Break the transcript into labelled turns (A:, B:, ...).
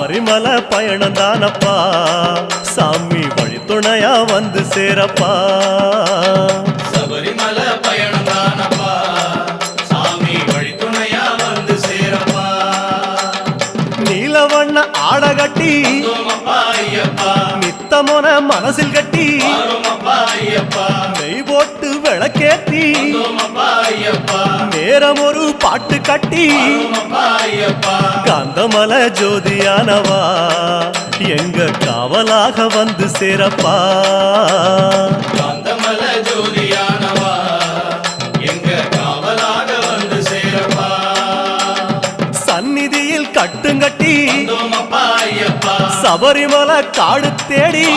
A: சபரிமலை பயணம் தானப்பா சாமி வழித்துணையா வந்து சேரப்பா
B: சபரிமலை பயணம் தானப்பா சாமி வழித்துணையா வந்து சேரப்பா
A: நீலவண்ண ஆட கட்டி நித்தமோன மனசில் கட்டி நெய் போட்டு விளக்கேத்தி நேரம் ஒரு பாட்டு கட்டி காந்தமல ஜோதியானவா எங்க காவலாக வந்து சேரப்பா
B: காந்தமல ஜோதியானவா எங்க காவலாக வந்து சேரப்பா
A: சந்நிதியில் கட்டுங்கட்டி சபரிமலை காடு தேடி